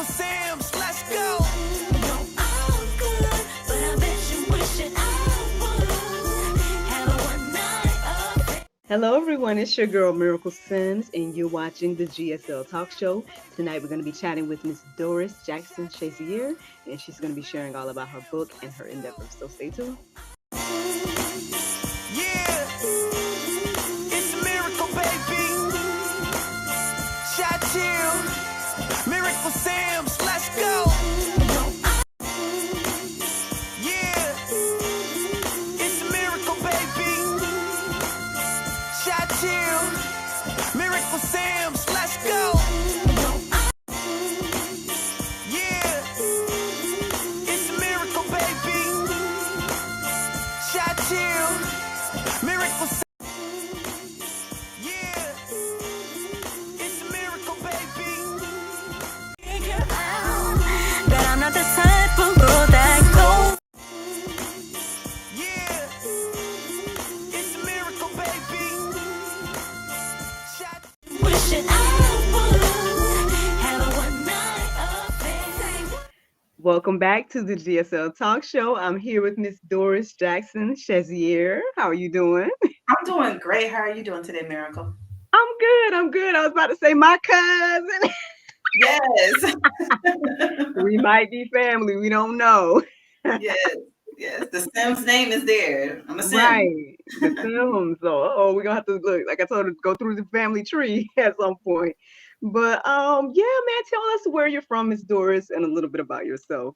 Sam's, let's go. Hello, everyone. It's your girl, Miracle Sims, and you're watching the GSL Talk Show. Tonight, we're going to be chatting with Miss Doris Jackson-Shazier, and she's going to be sharing all about her book and her endeavors. So stay tuned. Yeah, it's a miracle, baby. Shot chill, Miracle Sam's, let's go. Yeah, it's a miracle, baby. Shot chill, Miracle Sam's, let's go. Yeah, it's a miracle, baby. Shot chill, Miracle Sam's. Yeah, it's a miracle, baby. Figure out that I'm not the type of girl that goes. Yeah, it's a miracle, baby. Shot. Wishing I would have a one night affair. Welcome back to the GSL Talk Show. I'm here with Miss Doris Jackson-Shazier. How are you doing? I'm doing great. How are you doing today, Miracle? I'm good. I'm good. I was about to say my cousin. Yes. We might be family. We don't know. Yes. Yes. The Sims name is there. I'm a Sim. Right. The films. So, we're gonna have to look. Like I told her, go through the family tree at some point. But yeah, man, tell us where you're from, Miss Doris, and a little bit about yourself.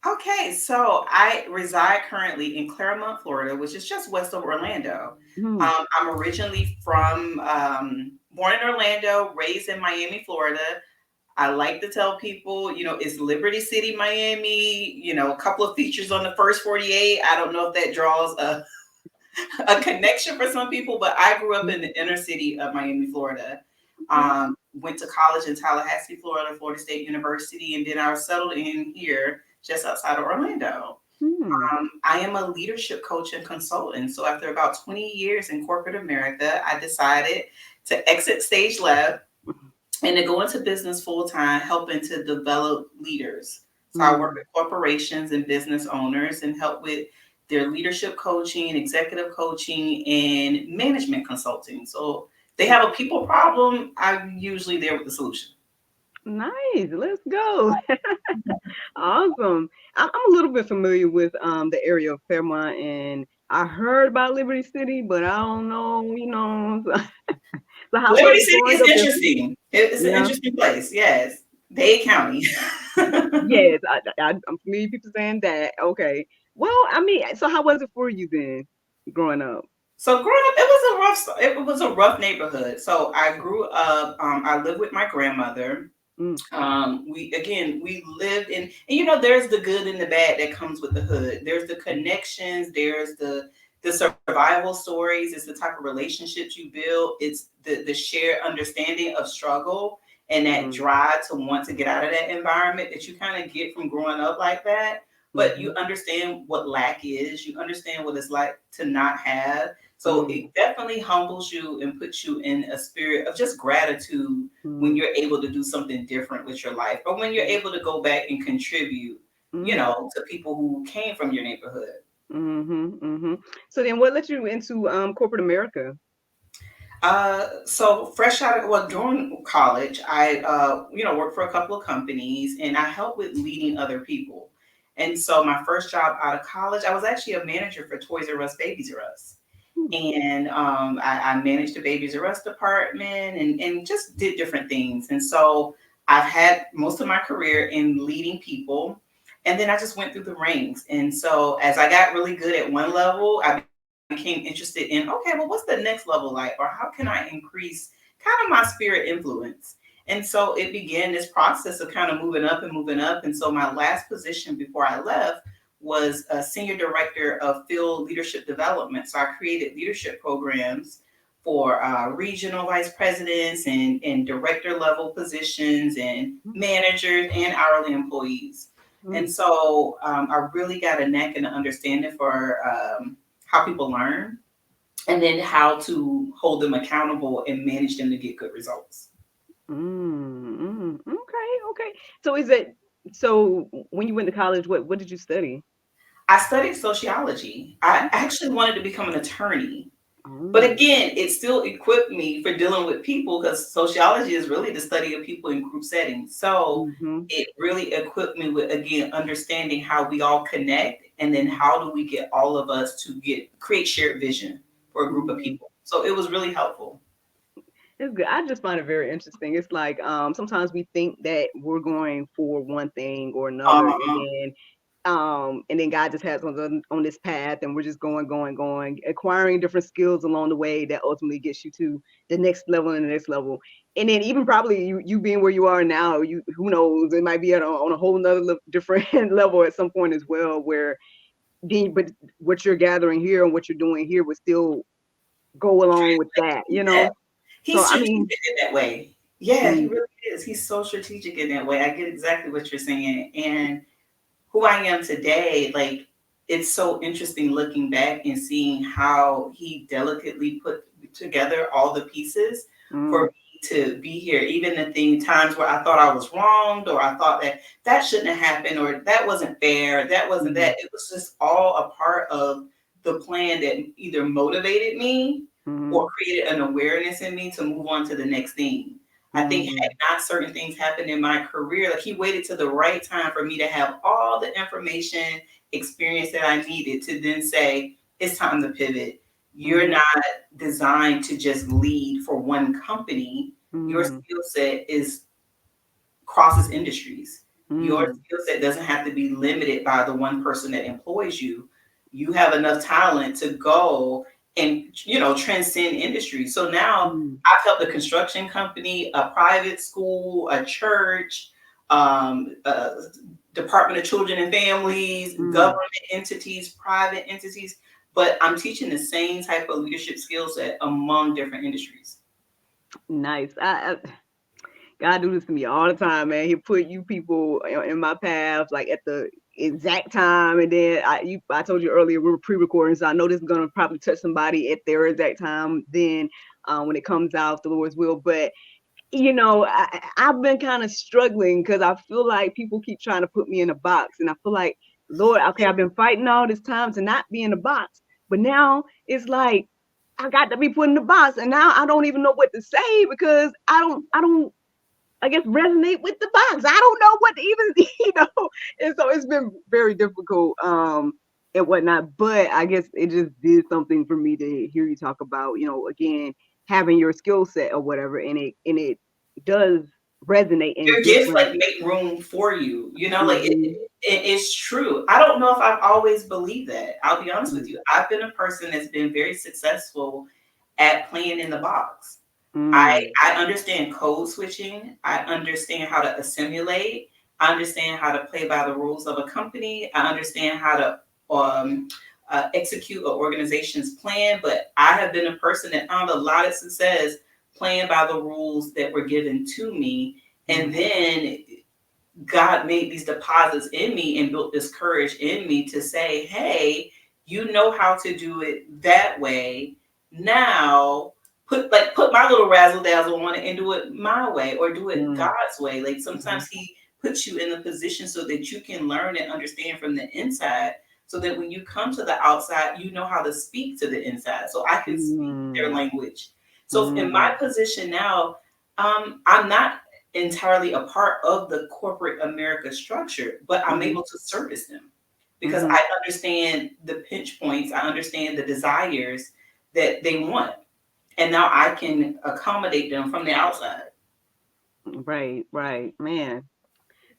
Okay, so I reside currently in Clermont, Florida, which is just west of Orlando. Hmm. I'm originally from born in Orlando, raised in Miami, Florida. I like to tell people, it's Liberty City, Miami, a couple of features on the first 48. I don't know if that draws a connection for some people, but I grew up in the inner city of Miami, Florida. Went to college in Tallahassee, Florida, Florida State University, and then I was settled in here just outside of Orlando. Hmm. I am a leadership coach and consultant. So after about 20 years in corporate America, I decided to exit stage left and to go into business full time, helping to develop leaders. So I work with corporations and business owners and help with their leadership coaching, executive coaching, and management consulting. So they have a people problem, I'm usually there with the solution. Nice. Let's go. Awesome. I'm a little bit familiar with the area of Fairmont, and I heard about Liberty City, but I don't know. So how was Liberty it City growing is up there? interesting. It's an Yeah. interesting place. Yes. Dade County. Yes, I'm familiar with people saying that. Okay. Well, I mean, so how was it for you then, growing up? So growing up, it was a rough neighborhood. So I grew up. I lived with my grandmother. Mm, We lived in, and there's the good and the bad that comes with the hood. There's the connections. There's the survival stories. It's the type of relationships you build. It's the shared understanding of struggle and that mm, drive to want to get out of that environment that you kind of get from growing up like that. But mm-hmm, you understand what lack is. You understand what it's like to not have. So mm, it definitely humbles you and puts you in a spirit of just gratitude when mm, you're able to do something different with your life, or when you're able to go back and contribute, mm, to people who came from your neighborhood. mm-hmm, mm-hmm. So then, what led you into corporate America? So fresh out of, well, during college, I, worked for a couple of companies and I helped with leading other people. And so my first job out of college, I was actually a manager for Toys R Us, Babies R Us. Hmm, And I managed the Babies R Us department and just did different things. And so I've had most of my career in leading people. And then I just went through the ranks. And so as I got really good at one level, I became interested in, okay, well, what's the next level like? Or how can I increase kind of my spirit influence? And so it began this process of kind of moving up and moving up. And so my last position before I left was a senior director of field leadership development. So I created leadership programs for regional vice presidents and director level positions and managers and hourly employees. And mm, so I really got a neck and an understanding for how people learn and then how to hold them accountable and manage them to get good results. mm, mm. Okay, Okay. So is it so when you went to college, what did you study? I studied sociology. I Okay. actually wanted to become an attorney. But Oh. again, it still equipped me for dealing with people because sociology is really the study of people in group settings. So Mm-hmm. it really equipped me with, again, understanding how we all connect and then how do we get all of us to create shared vision for a group of Mm-hmm. people. So it was really helpful. It's good. I just find it very interesting. It's like sometimes we think that we're going for one thing or another, Uh, and then God just has us on this path, and we're just going, acquiring different skills along the way that ultimately gets you to the next level and the next level. And then even probably you being where you are now, you who knows, it might be on a whole nother different level at some point as well, where but what you're gathering here and what you're doing here would still go along with that, yeah, So he's I mean, strategic in that way. Yeah, he mm, really is. He's so strategic in that way. I get exactly what you're saying. And who I am today, like it's so interesting looking back and seeing how he delicately put together all the pieces for mm, me to be here. Even the times where I thought I was wronged, or I thought that shouldn't have happened, or that wasn't fair, that wasn't mm, that. It was just all a part of the plan that either motivated me mm, or created an awareness in me to move on to the next thing. I think had mm, not certain things happened in my career, like he waited to the right time for me to have all the information, experience that I needed to then say, it's time to pivot. You're mm, not designed to just lead for one company. Your mm, skill set is crosses industries. Your mm, skill set doesn't have to be limited by the one person that employs you. You have enough talent to go and transcend industries. So now mm, I've helped a construction company, a private school, a church, a Department of Children and Families, mm. government entities, private entities. But I'm teaching the same type of leadership skill set among different industries. Nice. God do this to me all the time, man. He put you people in my path, like at the exact time, and then I told you earlier we were pre-recording, so I know this is gonna probably touch somebody at their exact time. Then when it comes out, the Lord's will. But I've been kind of struggling because I feel like people keep trying to put me in a box, and I feel like, Lord, okay, I've been fighting all this time to not be in a box, but now it's like I got to be put in the box, and now I don't even know what to say because I don't, I guess, resonate with the box. I don't know what to even, and so it's been very difficult, and whatnot. But I guess it just did something for me to hear you talk about, again, having your skill set or whatever, and it does resonate in Your gifts different. like make room for you. Like Mhm, it's true. I don't know if I've always believed that. I'll be honest with mm, you. I've been a person that's been very successful at playing in the box. mm, I understand code switching. I understand how to assimilate. I understand how to play by the rules of a company. I understand how to execute an organization's plan. But I have been a person that found a lot of success playing by the rules that were given to me. And mm, then God made these deposits in me and built this courage in me to say, hey, you know how to do it that way. Now put my little razzle dazzle on it and do it my way or do it mm, God's way. Like mhm, sometimes he puts you in the position so that you can learn and understand from the inside so that when you come to the outside, you know how to speak to the inside. So I can speak their mm, language. So in my mm, position now, I'm not entirely a part of the corporate America structure, but I'm mhm, able to service them because mhm. I understand the pinch points, I understand the desires that they want. And now I can accommodate them from the outside. Right, right, man.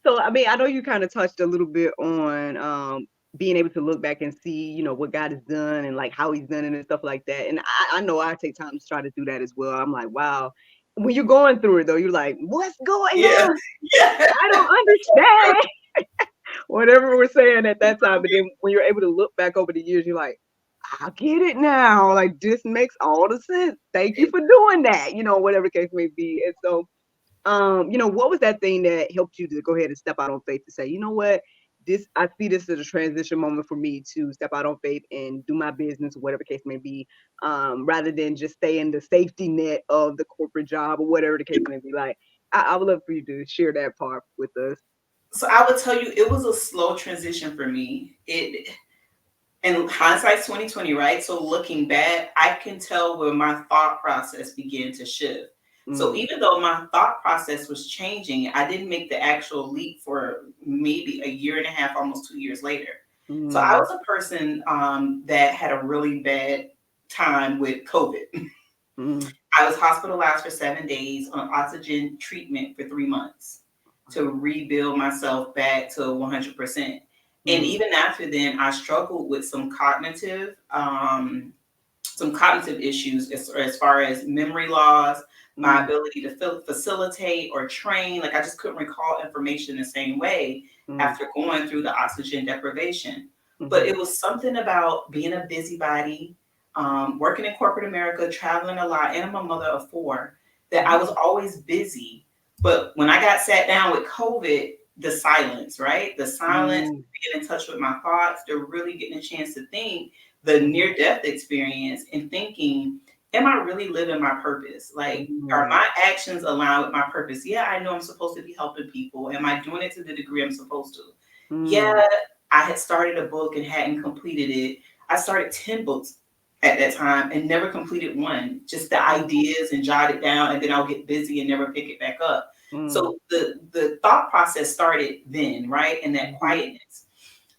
So, I mean, I know you kind of touched a little bit on being able to look back and see, what God has done and like how He's done it and stuff like that. And I know I take time to try to do that as well. I'm like, wow. When you're going through it though, you're like, what's going Yeah. on? Yeah. I don't understand. Whatever we're saying at that time. But then when you're able to look back over the years, you're like, I get it now. Like this makes all the sense. Thank you for doing that, whatever the case may be. And so what was that thing that helped you to go ahead and step out on faith to say, you know what, I see this as a transition moment for me to step out on faith and do my business, whatever the case may be, rather than just stay in the safety net of the corporate job or whatever the case may be like. I would love for you to share that part with us. So I would tell you, it was a slow transition for me. And hindsight's 2020, right? So looking back, I can tell where my thought process began to shift. So even though my thought process was changing, I didn't make the actual leap for maybe a year and a half, almost 2 years later. So I was a person that had a really bad time with COVID. I was hospitalized for 7 days on oxygen treatment for 3 months to rebuild myself back to 100%. And even after then, I struggled with some cognitive issues as far as memory loss, my ability to facilitate or train. Like I just couldn't recall information the same way after going through the oxygen deprivation. But it was something about being a busybody, working in corporate America, traveling a lot, and I'm a mother of 4, that I was always busy. But when I got sat down with COVID, the silence, right? The silence, being in touch with my thoughts, they're really getting a chance to think, the near-death experience and thinking, am I really living my purpose? Like, are my actions aligned with my purpose? Yeah, I know I'm supposed to be helping people. Am I doing it to the degree I'm supposed to? Yeah, I had started a book and hadn't completed it. I started 10 books at that time and never completed one, just the ideas and jot it down, and then I'll get busy and never pick it back up. So the thought process started then, right? In that quietness.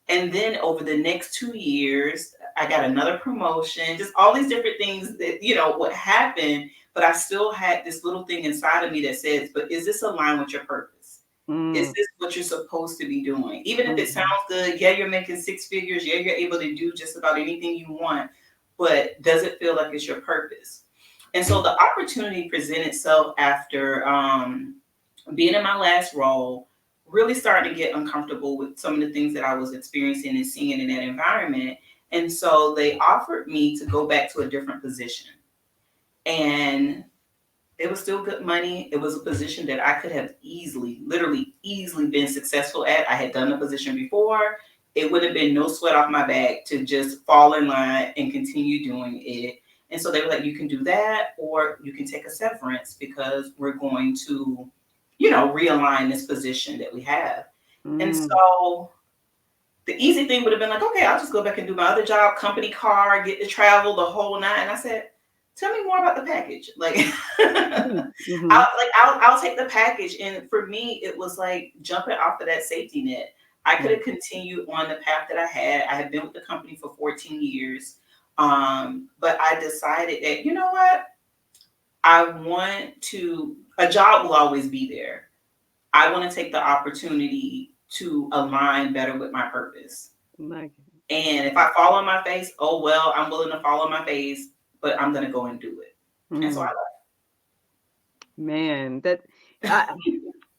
And then over the next 2 years, I got another promotion, just all these different things that, what happened, but I still had this little thing inside of me that says, but is this aligned with your purpose? Is this what you're supposed to be doing? Even if it sounds good, yeah, you're making 6 figures, yeah, you're able to do just about anything you want, but does it feel like it's your purpose? And so the opportunity presented itself after being in my last role, really starting to get uncomfortable with some of the things that I was experiencing and seeing in that environment. And so they offered me to go back to a different position. And it was still good money. It was a position that I could have literally easily been successful at. I had done the position before. It would have been no sweat off my back to just fall in line and continue doing it. And so they were like, you can do that, or you can take a severance because we're going to realign this position that we have. And so the easy thing would have been like, okay, I'll just go back and do my other job, company car, get to travel the whole night. And I said, tell me more about the package. Like, I'll take the package. And for me, it was like jumping off of that safety net. I could have continued on the path that I had. I had been with the company for 14 years. But I decided that, you know what? A job will always be there. I want to take the opportunity to align better with my purpose. And if I fall on my face, oh, well, I'm willing to fall on my face, but I'm going to go and do it. And so I left. Man, that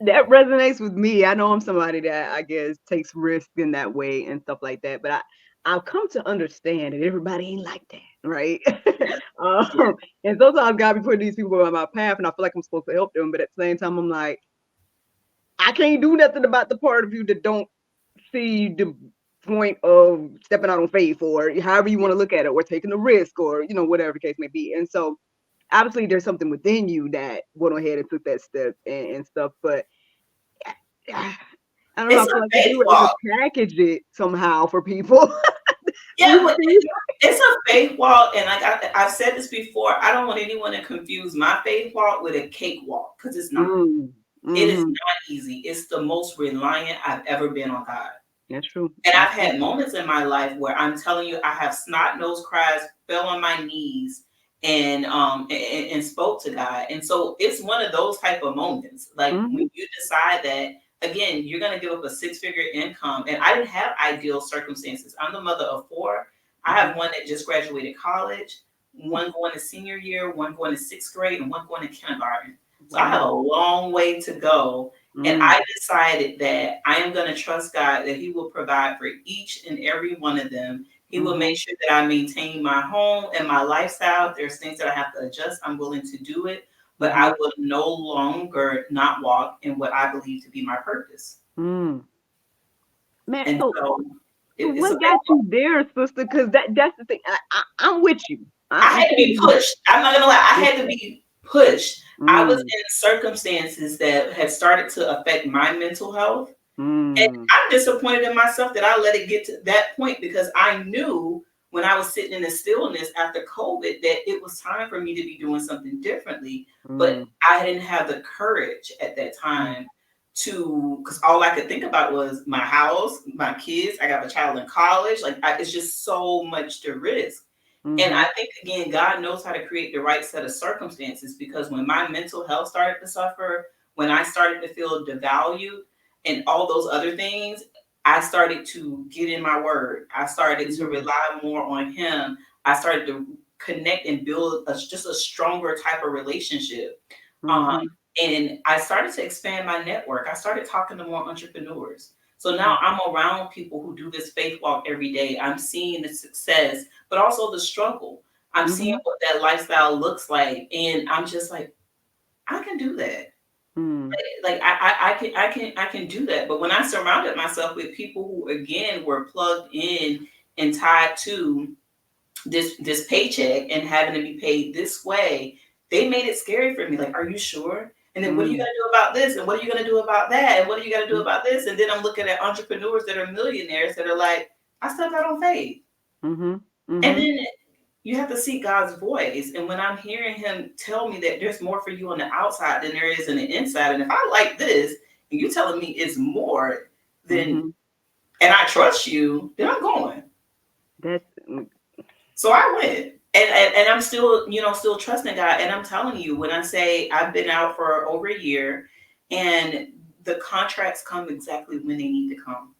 resonates with me. I know I'm somebody that I guess takes risk in that way and stuff like that, but I've come to understand that everybody ain't like that, right? And sometimes God be putting these people on my path, and I feel like I'm supposed to help them, but at the same time, I'm like, I can't do nothing about the part of you that don't see the point of stepping out on faith, or however you want to look at it, or taking a risk, or whatever the case may be. And so, obviously, there's something within you that went ahead and took that step and stuff, but I don't know. I feel like you have to package it somehow for people. Yeah, it's a faith walk, and like I've said this before, I don't want anyone to confuse my faith walk with a cakewalk, because it's not. It is not easy. It's the most reliant I've ever been on God. That's true. And I've had moments in my life where I'm telling you, I have snot-nosed cries, fell on my knees, and spoke to God. And so it's one of those type of moments, like when you decide that, again, you're going to give up a 6-figure income. And I didn't have ideal circumstances. I'm the mother of 4. I have one that just graduated college, one going to senior year, one going to 6th grade, and one going to kindergarten. So I have a long way to go. And I decided that I am going to trust God, that He will provide for each and every one of them. He will make sure that I maintain my home and my lifestyle. If there's things that I have to adjust, I'm willing to do it. But I will no longer not walk in what I believe to be my purpose. Man, and so what got you there, sister? Because that's the thing. I'm with you. I had to be pushed. I'm not gonna lie. I had to be pushed. I was in circumstances that had started to affect my mental health. And I'm disappointed in myself that I let it get to that point, because I knew when I was sitting in the stillness after COVID that it was time for me to be doing something differently. But I didn't have the courage at that time because all I could think about was my house, my kids. I got a child in college. Like, it's just so much to risk. And I think, again, God knows how to create the right set of circumstances, because when my mental health started to suffer, when I started to feel devalued and all those other things, I started to get in my word. I started to rely more on him. I started to connect and build just a stronger type of relationship. And I started to expand my network. I started talking to more entrepreneurs. So now I'm around people who do this faith walk every day. I'm seeing the success, but also the struggle. I'm seeing what that lifestyle looks like. And I'm just like, I can do that. Like I can do that. But when I surrounded myself with people who, again, were plugged in and tied to this paycheck and having to be paid this way, they made it scary for me. Like, are you sure? And then what are you going to do about this? And what are you going to do about that? And what are you going to do about this? And then I'm looking at entrepreneurs that are millionaires that are like, I stepped out on faith. And then you have to seek God's voice. And when I'm hearing him tell me that there's more for you on the outside than there is on the inside, and if I like this, and you telling me it's more, then, and I trust you, then I'm going. So I went. And I'm still, still trusting God. And I'm telling you, when I say I've been out for over a year, and the contracts come exactly when they need to come.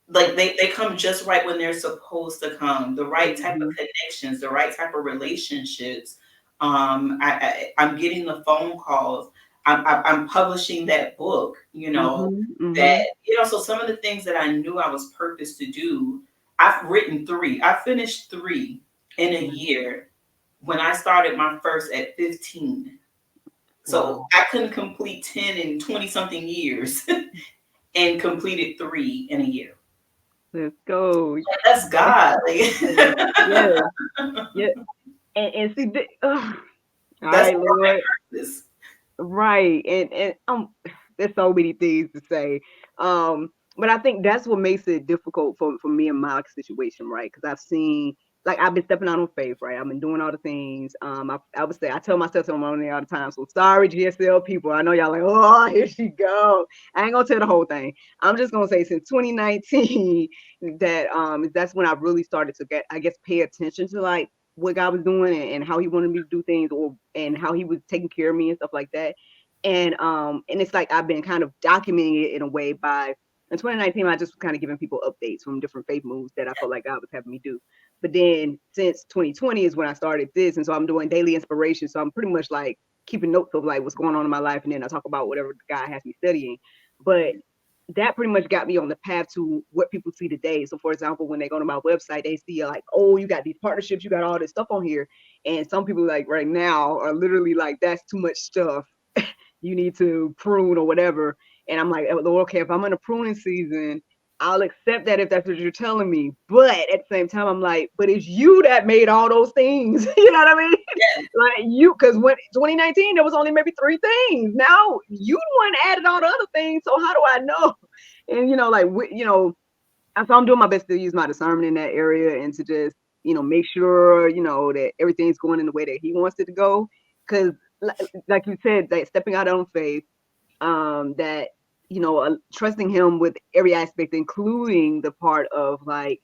Like they come just right when they're supposed to come. The right type of connections, the right type of relationships. I'm getting the phone calls. I'm publishing that book, that, so some of the things that I knew I was purposed to do, I've written 3. I finished 3 in a year when I started my first at 15. So I couldn't complete 10 in 20 something years and completed 3 in a year. Let's go. Yeah, that's God. Yeah. And see, that's right, Lord. Right. And there's so many things to say. But I think that's what makes it difficult for me in my situation, right? Because I've seen, like, I've been stepping out on faith, right? I've been doing all the things. I would say, I tell myself something on there all the time. So sorry, GSL people. I know y'all like, oh, here she go. I ain't gonna tell the whole thing. I'm just gonna say since 2019 that's when I really started to pay attention to like what God was doing and how he wanted me to do things, and how he was taking care of me and stuff like that. And it's like I've been kind of documenting it in a way by, in 2019, I just was kind of giving people updates from different faith moves that I felt like God was having me do. But then since 2020 is when I started this. And so I'm doing daily inspiration. So I'm pretty much like keeping notes of like what's going on in my life. And then I talk about whatever God has me studying. But that pretty much got me on the path to what people see today. So for example, when they go to my website, they see like, oh, you got these partnerships, you got all this stuff on here. And some people like right now are literally like, that's too much stuff. You need to prune or whatever. And I'm like, okay, if I'm in a pruning season, I'll accept that if that's what you're telling me. But at the same time, I'm like, but it's you that made all those things. You know what I mean? Yeah. Like you, because when 2019, there was only maybe 3 things. Now you the one added all the other things. So how do I know? And so I'm doing my best to use my discernment in that area and to just, make sure, that everything's going in the way that he wants it to go. Because like you said, that stepping out on faith, that, trusting him with every aspect, including the part of like,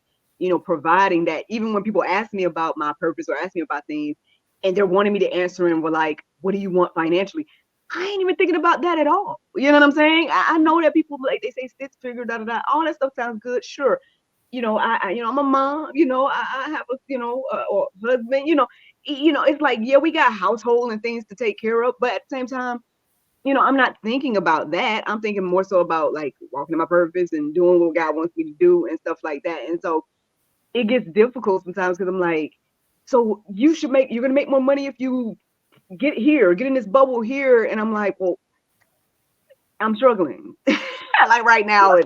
providing that even when people ask me about my purpose or ask me about things and they're wanting me to answer and we're like, what do you want financially? I ain't even thinking about that at all. You know what I'm saying? I know that people like, they say 6 figure, all that stuff sounds good. Sure. I'm a mom, I have a, or husband, it's like, yeah, we got household and things to take care of, but at the same time, I'm not thinking about that. I'm thinking more so about like walking in my purpose and doing what God wants me to do and stuff like that. And so it gets difficult sometimes because I'm like, so you're going to make more money if you get in this bubble here. And I'm like, well, I'm struggling. like right now.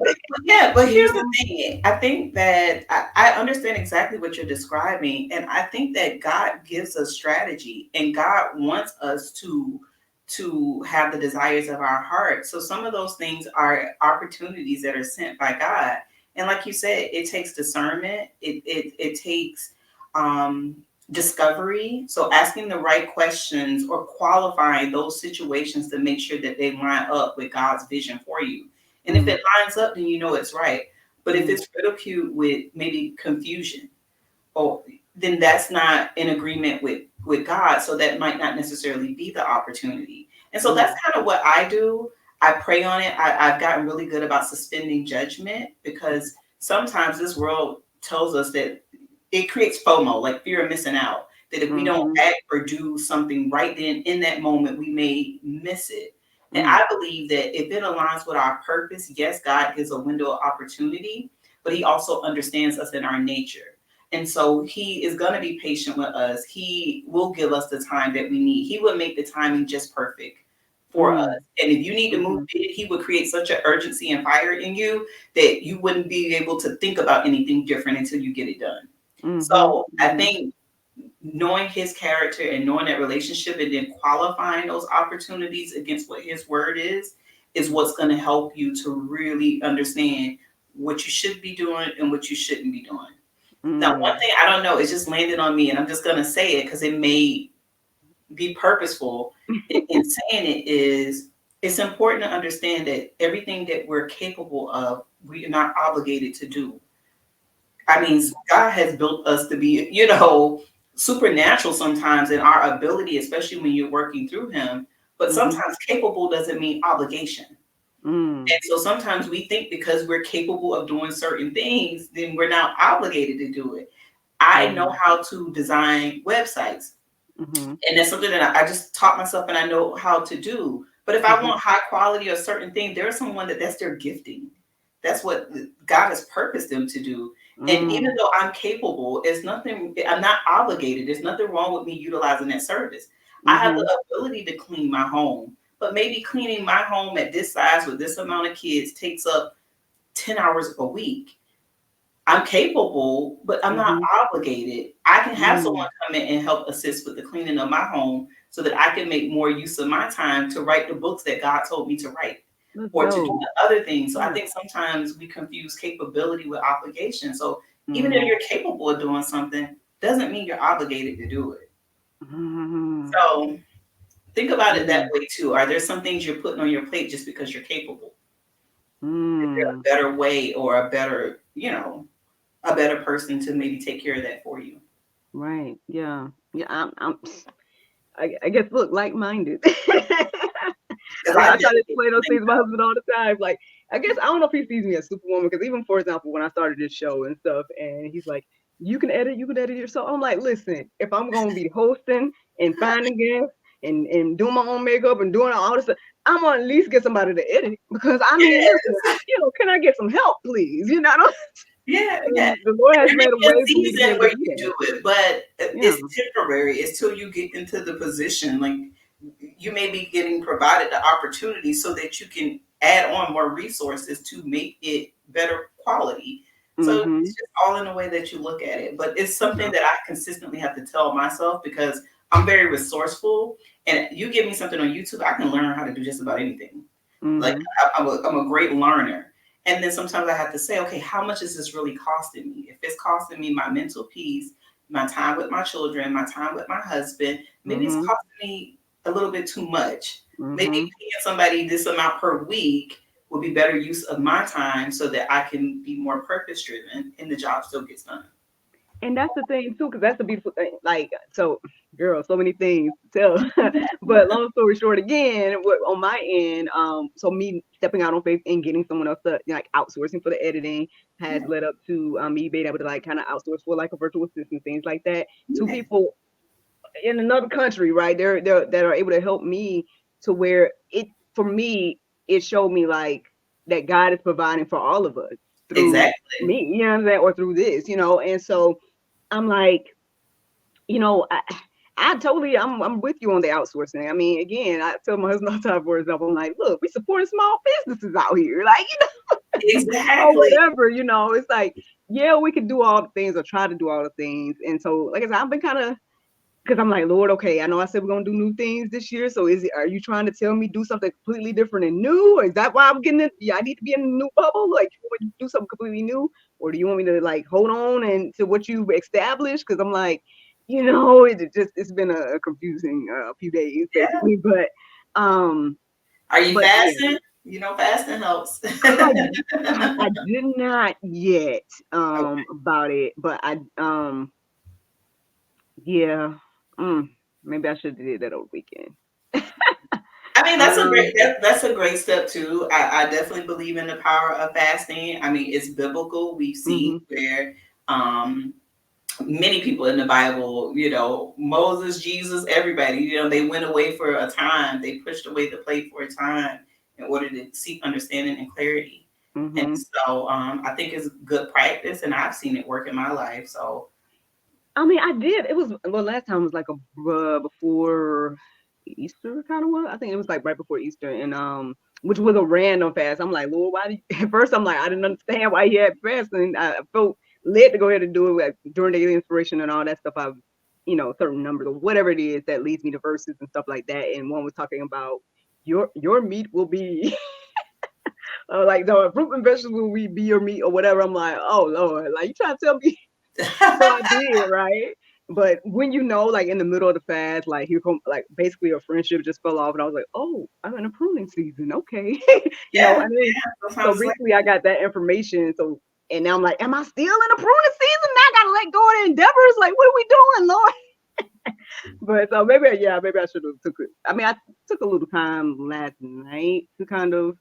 Yeah, but here's the thing. I think that I understand exactly what you're describing, and I think that God gives us strategy, and God wants us to have the desires of our heart. So some of those things are opportunities that are sent by God, and like you said, it takes discernment. It takes discovery. So asking the right questions or qualifying those situations to make sure that they line up with God's vision for you. And if it lines up, then you know it's right. But if it's ridiculed with maybe confusion, or then that's not in agreement with God. So that might not necessarily be the opportunity. And so that's kind of what I do. I pray on it. I've gotten really good about suspending judgment, because sometimes this world tells us that it creates FOMO, like fear of missing out. That if we don't act or do something right then in that moment, we may miss it. And I believe that if it aligns with our purpose, yes, God gives a window of opportunity, but he also understands us in our nature. And so he is going to be patient with us. He will give us the time that we need. He will make the timing just perfect for us. And if you need to move it, he would create such an urgency and fire in you that you wouldn't be able to think about anything different until you get it done. So I think knowing his character and knowing that relationship and then qualifying those opportunities against what his word is what's going to help you to really understand what you should be doing and what you shouldn't be doing. Now, one thing I don't know, it's just landed on me, and I'm just going to say it because it may be purposeful in saying it, is it's important to understand that everything that we're capable of, we are not obligated to do. I mean, God has built us to be, supernatural sometimes in our ability, especially when you're working through him. But sometimes capable doesn't mean obligation. And so sometimes we think because we're capable of doing certain things, then we're not obligated to do it. I know how to design websites. And that's something that I just taught myself and I know how to do. But if I want high quality or certain thing, there's someone that's their gifting. That's what God has purposed them to do. And even though I'm capable, I'm not obligated. There's nothing wrong with me utilizing that service. I have the ability to clean my home, but maybe cleaning my home at this size with this amount of kids takes up 10 hours a week. I'm capable, but I'm not obligated. I can have someone come in and help assist with the cleaning of my home so that I can make more use of my time to write the books that God told me to write. Or to do the other things. So I think sometimes we confuse capability with obligation. So even if you're capable of doing something, doesn't mean you're obligated to do it. So think about it that way too. Are there some things you're putting on your plate just because you're capable? Is there a better way or a better person to maybe take care of that for you? Right. Yeah. Yeah. I guess, look, like-minded. I try to explain those things to my husband all the time. Like, I guess, I don't know if he sees me as Superwoman, because even, for example, when I started this show and stuff, and he's like, you can edit yourself. I'm like, listen, if I'm going to be hosting and finding guests and doing my own makeup and doing all this stuff, I'm going to at least get somebody to edit, because I mean, listen, can I get some help, please? Yeah. The Lord has made a way for me to be able where to you do it, but it's temporary. It's till you get into the position. Like, you may be getting provided the opportunity so that you can add on more resources to make it better quality. So it's just all in the way that you look at it. But it's something that I consistently have to tell myself, because I'm very resourceful. And you give me something on YouTube, I can learn how to do just about anything. Like, I'm a great learner. And then sometimes I have to say, okay, how much is this really costing me? If it's costing me my mental peace, my time with my children, my time with my husband, maybe it's costing me a little bit too much. Maybe paying somebody this amount per week would be better use of my time so that I can be more purpose driven and the job still gets done. And that's the thing too, because that's the beautiful thing. Like, so, girl, so many things to tell. But long story short, again, on my end, so me stepping out on faith and getting someone else to outsourcing for the editing has led up to me being able to kind of outsource for a virtual assistant, things like that, to people in another country, right? They're that are able to help me to where for me it showed me that God is providing for all of us through me, you know what I'm saying, or through this, and so I'm like, I'm with you on the outsourcing. I mean, again, I tell my husband all the time, for example, I'm like, look, we supporting small businesses out here, like, or Exactly. whatever, it's like, yeah, we could do all the things or try to do all the things. And so, like I said, I've been kind of, because I'm like, Lord, okay, I know I said we're gonna do new things this year. So are you trying to tell me do something completely different and new? Or is that why I'm getting it? Yeah, I need to be in a new bubble. Like, you want me to do something completely new, or do you want me to like hold on and to what you've established? Because I'm like, it's been a confusing few days Yeah. basically. Are you But yeah, fasting? Fasting helps. I did not yet Okay. about it, but yeah, maybe I should have did that over weekend. I mean, Um, that's a great step too. I definitely believe in the power of fasting. I mean, it's biblical. We see mhm. where um many people in the Bible, Moses, Jesus, everybody, they went away for a time. They pushed away the plate for a time in order to seek understanding and clarity. And Mhm. so I think it's good practice, and I've seen it work in my life. So I mean, I did. It was last time was like before Easter kind of was. I think it was like right before Easter, and which was a random fast. I'm like, Lord, why? At first, I'm like, I didn't understand why he had fast, and I felt led to go ahead and do it like, during daily inspiration and all that stuff. I've certain numbers or whatever it is that leads me to verses and stuff like that. And one was talking about your meat will be like the fruit and vegetables will be your meat or whatever. I'm like, oh Lord, like you trying to tell me. So I did, right? But when like in the middle of the fast, like here come like basically a friendship just fell off, and I was like, oh, I'm in a pruning season, okay, yeah, and then so sometimes it's like recently I got that information, so and now I'm like, am I still in a pruning season? Now I gotta let go of the endeavors. Like, what are we doing, Lord? But so maybe I should have took it. I mean, I took a little time last night to kind of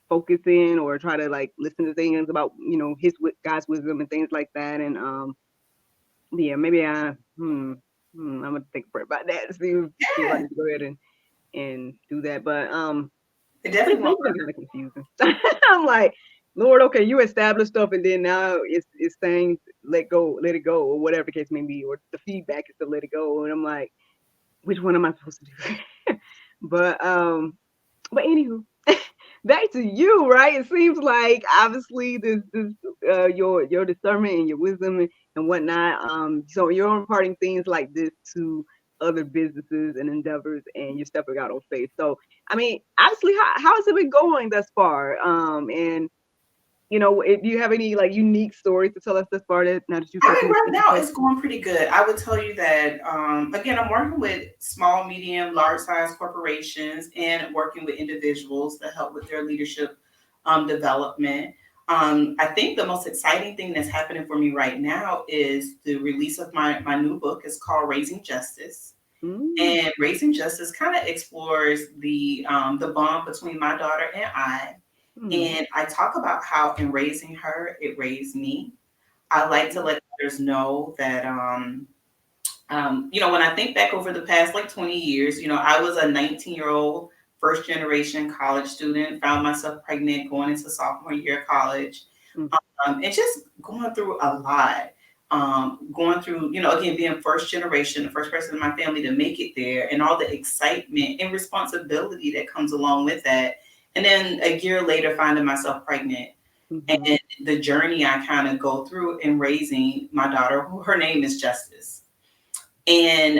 focus in or try to like listen to things about his God's wisdom and things like that, and yeah, maybe I'm gonna think a break about that. See if I yeah, need to go ahead and do that. it But definitely won't it's been kind of confusing. I'm like, Lord, okay, you established stuff, and then now it's saying let it go, or whatever the case may be, or the feedback is to let it go, and I'm like, which one am I supposed to do? but um, but anywho, back to you, right? It seems like obviously this your discernment and your wisdom and whatnot. So you're imparting things like this to other businesses and endeavors, and you're stepping out on faith. So I mean, obviously, how has it been going thus far? And do you have any like unique stories to tell us thus far that now that you I stepped mean, into right this now space? it's going pretty good. I would tell you that, again, I'm working with small, medium, large size corporations and working with individuals to help with their leadership development. I think the most exciting thing that's happening for me right now is the release of my new book. It's called Raising Justice. Mm, And Raising Justice kind of explores the bond between my daughter and I. mm, And I talk about how in raising her, it raised me. I like to let others know that, when I think back over the past like 20 years, I was a 19-year-old first generation college student, found myself pregnant going into sophomore year of college, mm, and just going through a lot. Going through, again, being first generation, the first person in my family to make it there, and all the excitement and responsibility that comes along with that. And then a year later, finding myself pregnant mhm, and the journey I kind of go through in raising my daughter, who her name is Justice. And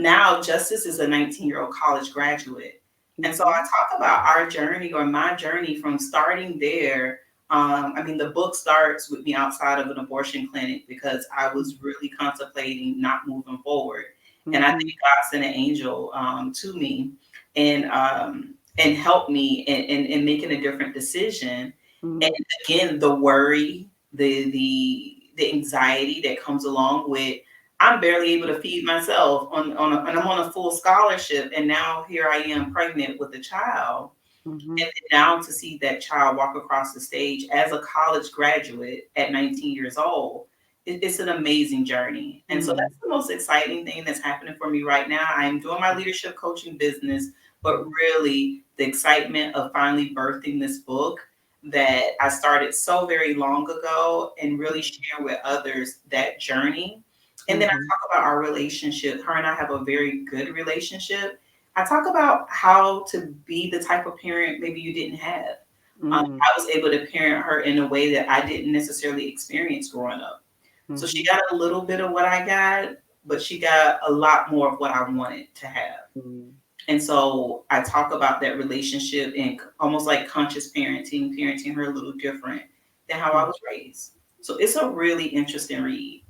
now Justice is a 19-year-old college graduate. And so I mhm, talk about our journey or my journey from starting there. I mean, the book starts with me outside of an abortion clinic because I was really contemplating not moving forward. And I think mhm, God sent an angel to me and helped me in making a different decision. And mhm, again, the worry, the anxiety that comes along with I'm barely able to feed myself and I'm on a full scholarship. And now here I am pregnant with a child. mhm, And then now to see that child walk across the stage as a college graduate at 19 years old, it's an amazing journey. And so mhm, that's the most exciting thing that's happening for me right now. I am doing my leadership coaching business, but really the excitement of finally birthing this book that I started so very long ago and really share with others that journey And then I Mm-hmm. talk about our relationship. Her and I have a very good relationship. I talk about how to be the type of parent maybe you didn't have. Mm-hmm. I was able to parent her in a way that I didn't necessarily experience growing up. So she Mm-hmm. got a little bit of what I got, but she got a lot more of what I wanted to have. Mm-hmm. And so I talk about that relationship and almost like conscious parenting, parenting her a little different than how I was raised. So it's a really interesting read.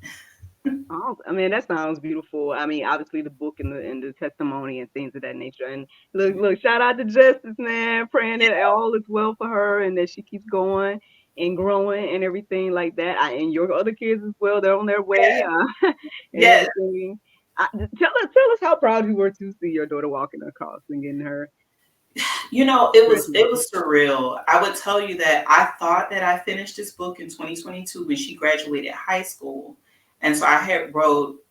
Oh, I mean, that sounds beautiful. I mean, obviously the book and the testimony and things of that nature. And look, shout out to Justice, man, praying that all is well for her and that she keeps going and growing and everything like that. And your other kids as well, they're on their way, Yeah. and Yes. everything. Tell us how proud you were to see your daughter walking across and getting her You know, it was graduation. surreal. I would tell you that I thought that I finished this book in 2022 when she graduated high school. And so I had wrote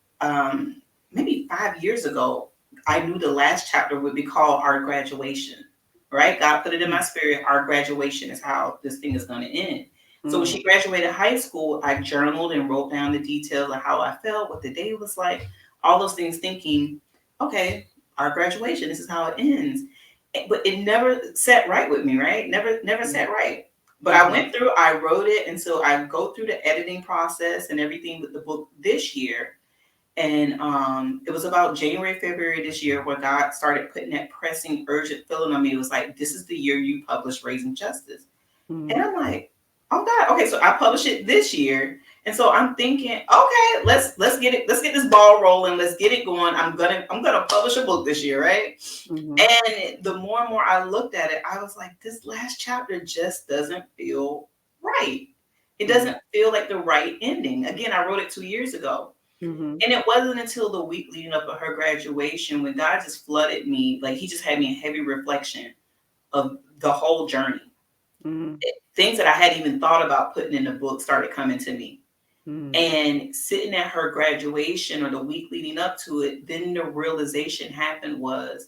maybe 5 years ago, I knew the last chapter would be called Our Graduation. Right? God put it in my spirit. Our graduation is how this thing is going to end. So when she Mm-hmm. graduated high school, I journaled and wrote down the details of how I felt, what the day was like, all those things, thinking, okay, our graduation, this is how it ends. But it never sat right with me, right? Never sat right. But I Mm-hmm. went through, I wrote it, and so I go through the editing process and everything with the book this year. And it was about January, February this year where God started putting that pressing, urgent feeling on me. It was like, this is the year you publish Raising Justice. And Mm-hmm. I'm like, oh God, okay. So I published it this year. And so I'm thinking, okay, let's get it, let's get this ball rolling, let's get it going. I'm gonna publish a book this year, right? Mm-hmm. And the more and more I looked at it, I was like, this last chapter just doesn't feel right. It doesn't feel like the right ending. Again, I wrote it 2 years ago. Mm-hmm. And it wasn't until the week leading up to her graduation when God just flooded me, like he just had me in heavy reflection of the whole journey. Mm-hmm. Things that I hadn't even thought about putting in the book started coming to me. Mm-hmm. And sitting at her graduation or the week leading up to it, then the realization happened was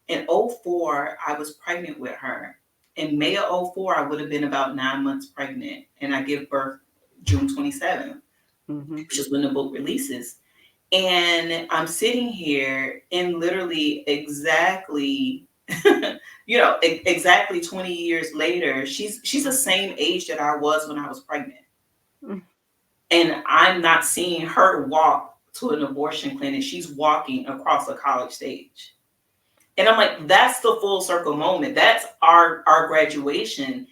in '04, I was pregnant with her. In May of '04, I would have been about 9 months pregnant. And I give birth June 27th, Mm-hmm. which is when the book releases. And I'm sitting here and literally exactly, exactly 20 years later, she's the same age that I was when I was pregnant. And I'm not seeing her walk to an abortion clinic. She's walking across a college stage. And I'm like, that's the full circle moment. That's our graduation.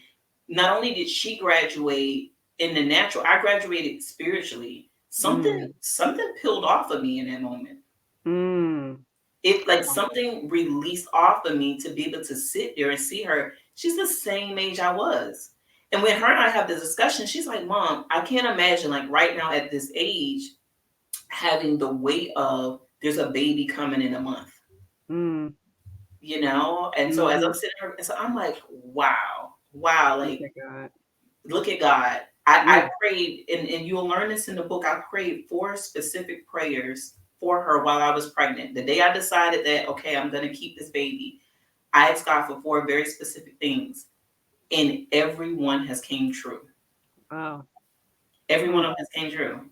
Not only did she graduate in the natural, I graduated spiritually. Something Mm-hmm. something peeled off of me in that moment. Mm-hmm. It like something released off of me to be able to sit there and see her. She's the same age I was. And when her and I have this discussion, she's like, Mom, I can't imagine like right now at this age having the weight of there's a baby coming in a month, Mm-hmm. And so as I'm Mm-hmm. sitting here, so I'm like, wow, Look like at God. look at God. I Mm. prayed, and you'll learn this in the book. I prayed 4 specific prayers for her while I was pregnant. The day I decided that, okay, I'm going to keep this baby, I asked God for 4 very specific things, and every one has came true. Wow. Every one Mm. of them has came true.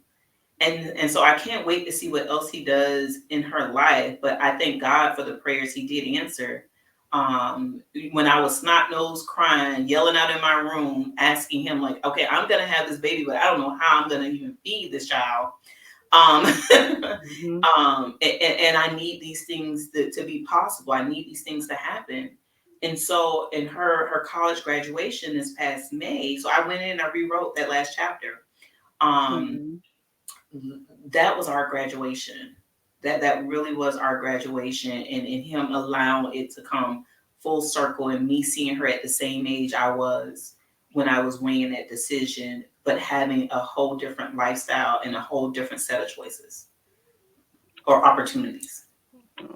And so I can't wait to see what else he does in her life. But I thank God for the prayers he did answer. When I was snot nosed crying, yelling out in my room, asking him like, okay, I'm gonna have this baby, but I don't know how I'm gonna even feed this child. Um, Mm-hmm. and I need these things to be possible. I need these things to happen. And so in her college graduation this past May, so I went in and I rewrote that last chapter. Um, Mm-hmm. that was our graduation. That really was our graduation, and him allowing it to come full circle and me seeing her at the same age I was when I was weighing that decision, but having a whole different lifestyle and a whole different set of choices or opportunities.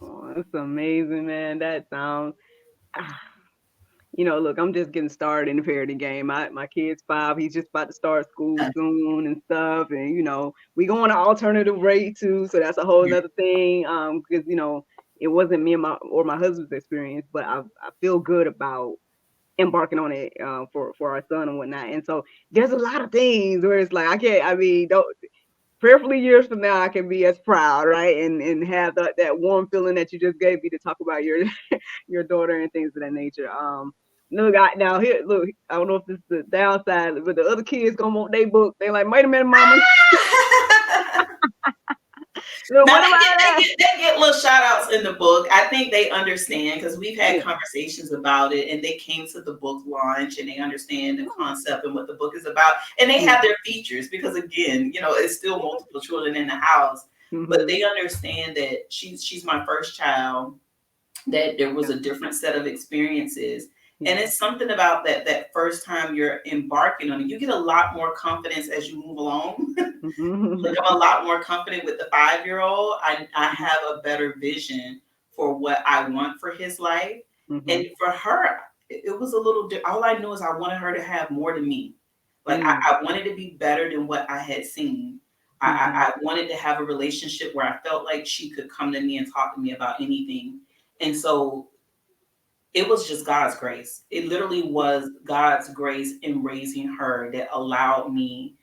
Oh, that's amazing, man. That sounds. Look, I'm just getting started in the parenting game. My kid's 5. He's just about to start school soon and stuff. And, we going to alternative rate too. So that's a whole Yeah. other thing. Because, it wasn't me and my husband's experience, but I feel good about embarking on it for our son and whatnot. And so there's a lot of things where it's like, I can't, I mean, don't. prayerfully years from now, I can be as proud, right? And have that warm feeling that you just gave me to talk about your your daughter and things of that nature. Look, now here, look, I don't know if this is the downside, but the other kids gonna want their book. They like, wait a minute, mama. Look, Now what about that? they get little shout outs in the book. I think they understand because we've had Yeah. conversations about it, and they came to the book launch and they understand the concept and what the book is about. And they have their features because again, it's still multiple children in the house, but they understand that she's my first child, that there was a different set of experiences. And it's something about that first time you're embarking on it. You get a lot more confidence as you move along. Like I'm a lot more confident with the 5-year-old. I have a better vision for what I want for his life. And for her, it was a little all I knew is I wanted her to have more than me. Like I wanted to be better than what I had seen. I wanted to have a relationship where I felt like she could come to me and talk to me about anything. And so it was just God's grace. It literally was God's grace in raising her that allowed me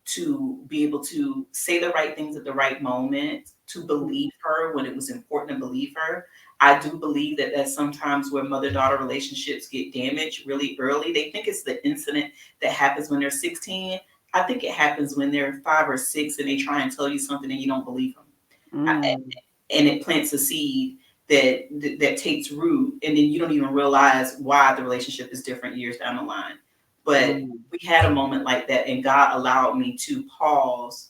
to be able to say the right things at the right moment, to believe her when it was important to believe her. I do believe that that's sometimes where mother-daughter relationships get damaged really early. They think it's the incident that happens when they're 16. I think it happens when they're 5 or 6 and they try and tell you something and you don't believe them. And it plants a seed that takes root, and then you don't even realize why the relationship is different years down the line. But we had a moment like that, and God allowed me to pause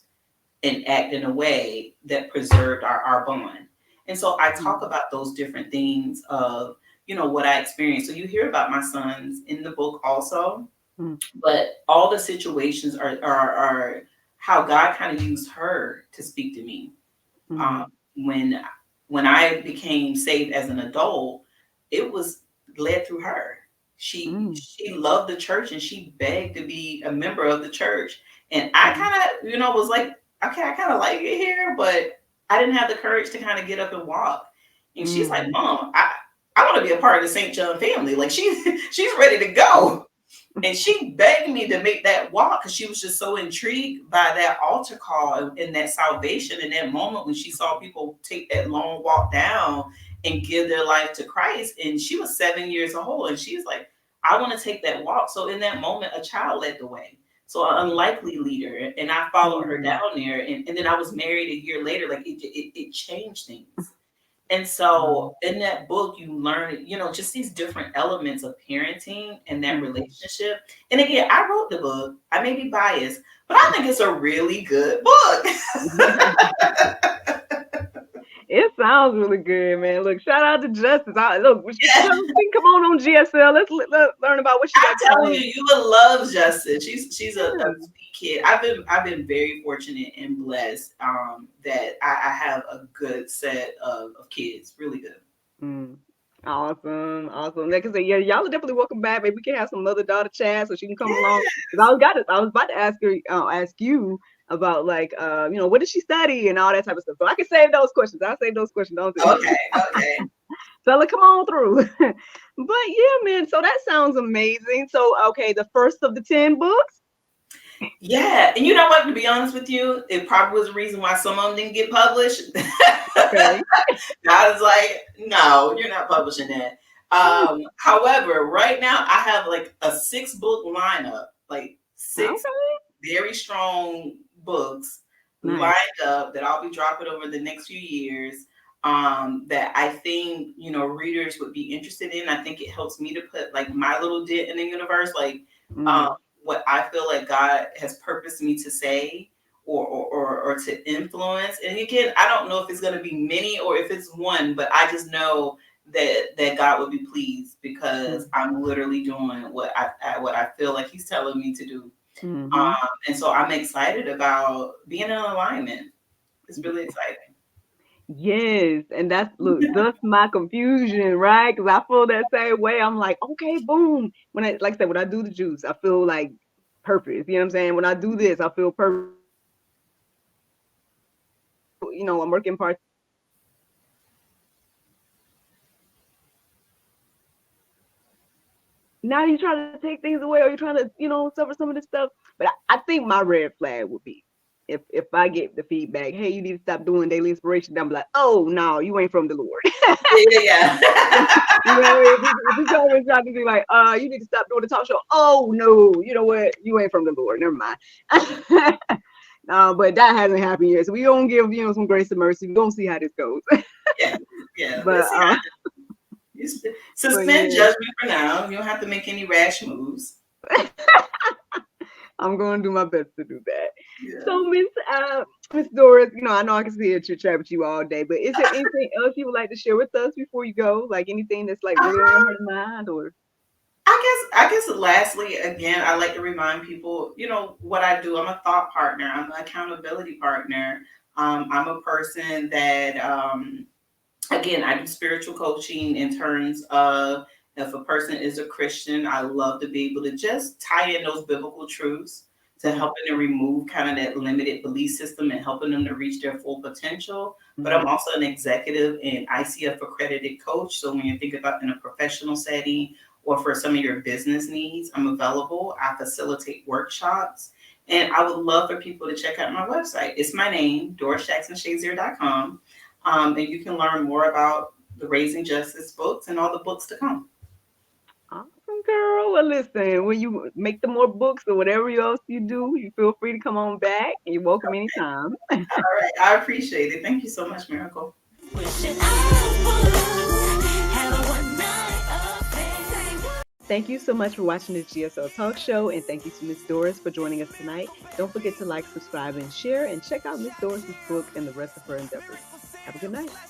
and act in a way that preserved our bond. And so I talk about those different things of, what I experienced. So you hear about my sons in the book also, but all the situations are how God kind of used her to speak to me. When I became saved as an adult, it was led through her. She loved the church and she begged to be a member of the church. And I kind of, was like, okay, I kind of like it here, but I didn't have the courage to kind of get up and walk. And she's like, Mom, I want to be a part of the St. John family. Like she's ready to go. And she begged me to make that walk because she was just so intrigued by that altar call and that salvation in that moment when she saw people take that long walk down and give their life to Christ. And she was 7 years old. And she's like, I want to take that walk. So in that moment, a child led the way. So an unlikely leader. And I followed her down there. And then I was married a year later. Like it changed things. And so in that book, you learn, just these different elements of parenting and that relationship. And again, I wrote the book. I may be biased, but I think it's a really good book. It sounds really good, man. Look, shout out to Justice. Look, she can come on GSL. Let's learn about what she got. I'm telling you, you would love Justice. She's a sweet kid. I've been very fortunate and blessed that I have a good set of kids. Really good. Awesome. Like I said, yeah, y'all are definitely welcome back. Maybe we can have some mother-daughter chat so she can come along. I was about to ask you about like what did she study and all that type of stuff. So I can save those questions. I'll save those questions. Okay. So like, come on through. But yeah, man. So that sounds amazing. So okay, the first of the 10 books. Yeah, and you know what? To be honest with you, it probably was the reason why some of them didn't get published. Okay. I was like, no, you're not publishing that. However, right now I have like a 6-book lineup, like 6 very strong books lined up that I'll be dropping over the next few years. That I think readers would be interested in. I think it helps me to put like my little dent in the universe, like what I feel like God has purposed me to say or to influence. And again, I don't know if it's going to be many or if it's one, but I just know that God would be pleased because I'm literally doing what I feel like He's telling me to do. And so I'm excited about being in alignment. It's really exciting. Yes, and that's my confusion, right? Because I feel that same way. I'm like, okay, boom. When I do the juice, I feel like purpose. You know what I'm saying? When I do this, I feel purpose. I'm working part. Now you're trying to take things away, or you're trying to, suffer some of this stuff. But I think my red flag would be if I get the feedback, hey, you need to stop doing daily inspiration, I'm like, oh no, you ain't from the Lord. Yeah. You know, if he's always trying to be like, you need to stop doing the talk show. Oh no, you know what? You ain't from the Lord. Never mind. No, but that hasn't happened yet. So we gonna give some grace and mercy. We gonna see how this goes. Yeah. Yeah. But You but suspend yeah, judgment for now. You don't have to make any rash moves. I'm gonna do my best to do that. Yeah. So Miss Doris, I know I can see it chit chat with you all day, but is there anything else you would like to share with us before you go? Like anything that's like really on your heart and mind, or I guess lastly, again, I like to remind people, what I do. I'm a thought partner. I'm an accountability partner. I'm a person that, again, I do spiritual coaching in terms of if a person is a Christian, I love to be able to just tie in those biblical truths to helping to remove kind of that limited belief system and helping them to reach their full potential. But I'm also an executive and ICF accredited coach. So when you think about in a professional setting or for some of your business needs, I'm available. I facilitate workshops. And I would love for people to check out my website. It's my name, DorisJackson-Shazier.com. And you can learn more about the Raising Justice books and all the books to come. awesome, girl. Well, listen, when you make the more books or whatever else you do, you feel free to come on back. You're welcome anytime. All right. I appreciate it. Thank you so much, Miracle. Wishing I would have a one night affair. Thank you so much for watching the GSL Talk Show, and thank you to Miss Doris for joining us tonight. Don't forget to like, subscribe, and share, and check out Miss Doris's book and the rest of her endeavors. Have a good night.